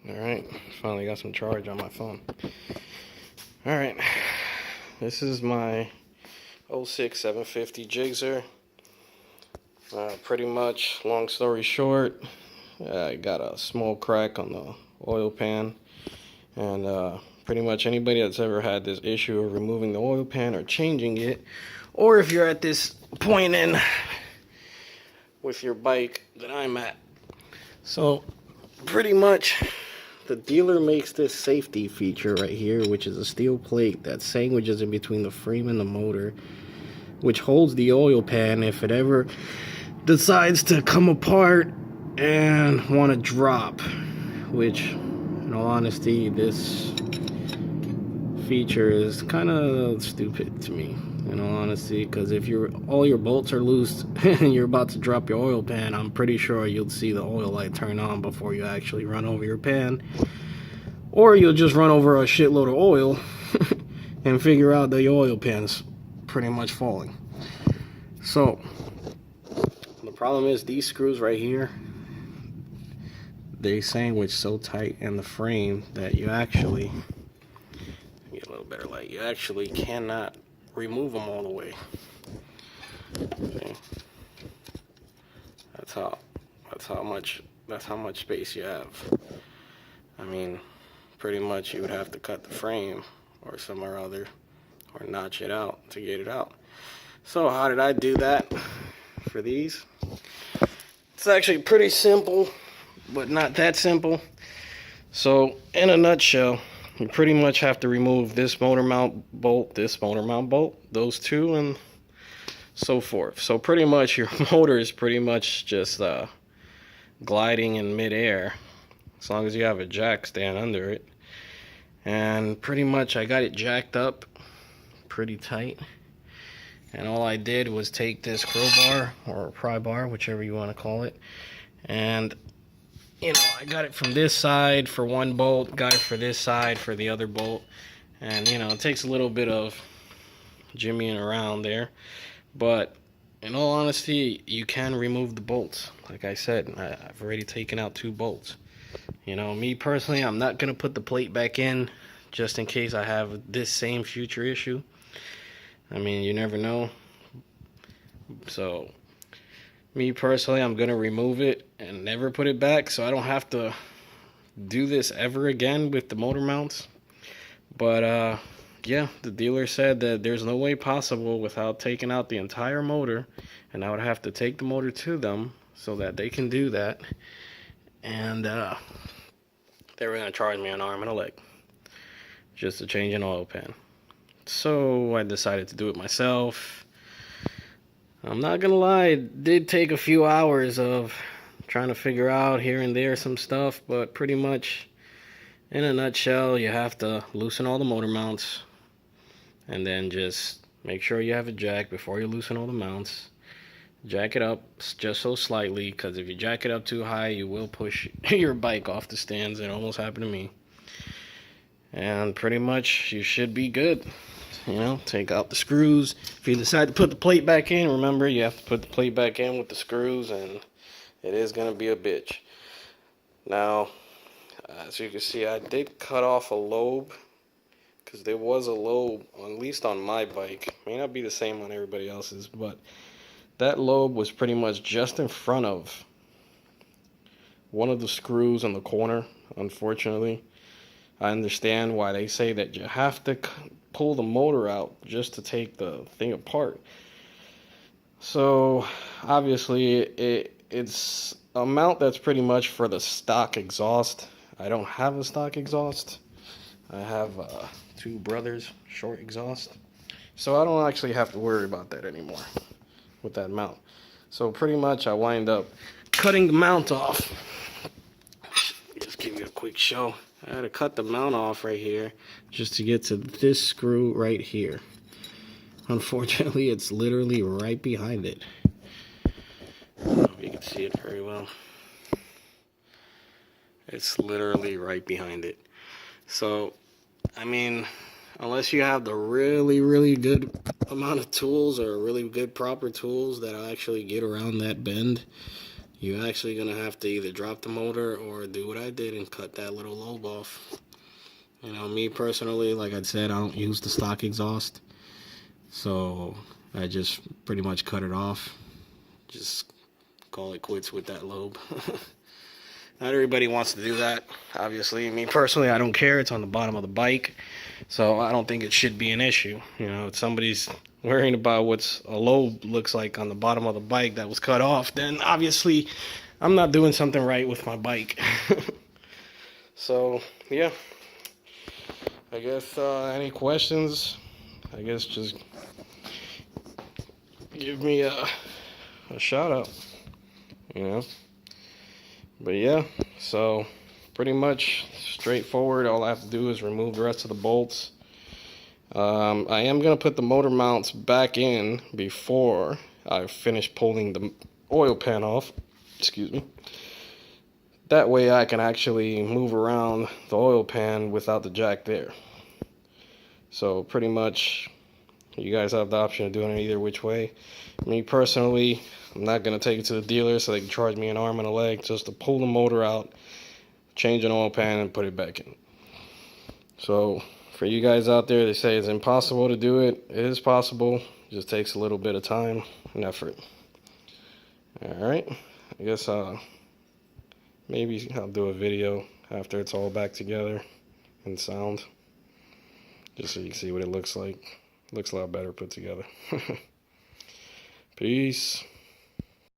Alright, finally got some charge on my phone. Alright, this is my 06 750 gsxr. Pretty much, long story short, I got a small crack on the oil pan. And pretty much anybody that's ever had this issue of removing the oil pan or changing it, or if you're at this point in with your bike that I'm at. So, pretty much, the dealer makes this safety feature right here, which is a steel plate that sandwiches in between the frame and the motor, which holds the oil pan if it ever decides to come apart and want to drop. Which, in all honesty, this feature is kind of stupid to me, in all honesty, because if all your bolts are loose and you're about to drop your oil pan, I'm pretty sure you'll see the oil light turn on before you actually run over your pan, or you'll just run over a shitload of oil and figure out that your oil pan's pretty much falling. So the problem is these screws right here, they sandwich so tight in the frame that you actually get a little better light. You actually cannot remove them all the way. Okay. That's how much space you have. I mean, pretty much you would have to cut the frame or somewhere other, or notch it out to get it out. So how did I do that for these? It's actually pretty simple, but not that simple. So in a nutshell, you pretty much have to remove this motor mount bolt, those two, and so forth. So pretty much your motor is pretty much just gliding in midair, as long as you have a jack stand under it. And pretty much I got it jacked up pretty tight. And all I did was take this crowbar, or pry bar, whichever you want to call it, and you know, I got it from this side for one bolt, got it for this side for the other bolt. And, you know, it takes a little bit of jimmying around there. But, in all honesty, you can remove the bolts. Like I said, I've already taken out 2 bolts. You know, me personally, I'm not going to put the plate back in just in case I have this same future issue. I mean, you never know. So me personally, I'm going to remove it and never put it back, so I don't have to do this ever again with the motor mounts. But yeah, the dealer said that there's no way possible without taking out the entire motor, and I would have to take the motor to them so that they can do that. And they were going to charge me an arm and a leg just to change an oil pan. So I decided to do it myself. I'm not gonna lie, it did take a few hours of trying to figure out here and there some stuff, but pretty much in a nutshell, you have to loosen all the motor mounts and then just make sure you have a jack before you loosen all the mounts. Jack it up just so slightly, because if you jack it up too high, you will push your bike off the stands. It almost happened to me. And pretty much you should be good. You know, take out the screws. If you decide to put the plate back in, remember, you have to put the plate back in with the screws, and it is going to be a bitch. Now, as you can see, I did cut off a lobe, because there was a lobe, at least on my bike. May not be the same on everybody else's, but that lobe was pretty much just in front of one of the screws in the corner, unfortunately. I understand why they say that you have to pull the motor out just to take the thing apart. So obviously it's a mount that's pretty much for the stock exhaust. I don't have a stock exhaust. I have 2 brothers short exhaust, so I don't actually have to worry about that anymore with that mount. So pretty much I wind up cutting the mount off. Just give you a quick show. I had to cut the mount off right here just to get to this screw right here. Unfortunately, it's literally right behind it. I don't know if you can see it very well. It's literally right behind it. So, I mean, unless you have the really good amount of tools, or really good proper tools that'll actually get around that bend, you're actually gonna have to either drop the motor or do what I did and cut that little lobe off. You know, me personally, like I said, I don't use the stock exhaust, so I just pretty much cut it off. Just call it quits with that lobe. Not everybody wants to do that, obviously. Me personally, I don't care. It's on the bottom of the bike, so I don't think it should be an issue. You know, if somebody's worrying about what's a lobe looks like on the bottom of the bike that was cut off, then obviously I'm not doing something right with my bike. So, yeah. I guess any questions, I guess just give me a shout out, you know. But yeah, so pretty much straightforward. All I have to do is remove the rest of the bolts. I am going to put the motor mounts back in before I finish pulling the oil pan off. Excuse me. That way I can actually move around the oil pan without the jack there. So pretty much you guys have the option of doing it either which way. Me personally, I'm not going to take it to the dealer so they can charge me an arm and a leg just to pull the motor out, change an oil pan, and put it back in. So for you guys out there that say it's impossible to do it, it is possible. It just takes a little bit of time and effort. Alright, I guess maybe I'll do a video after it's all back together in sound, just so you can see what it looks like. Looks a lot better put together. Peace.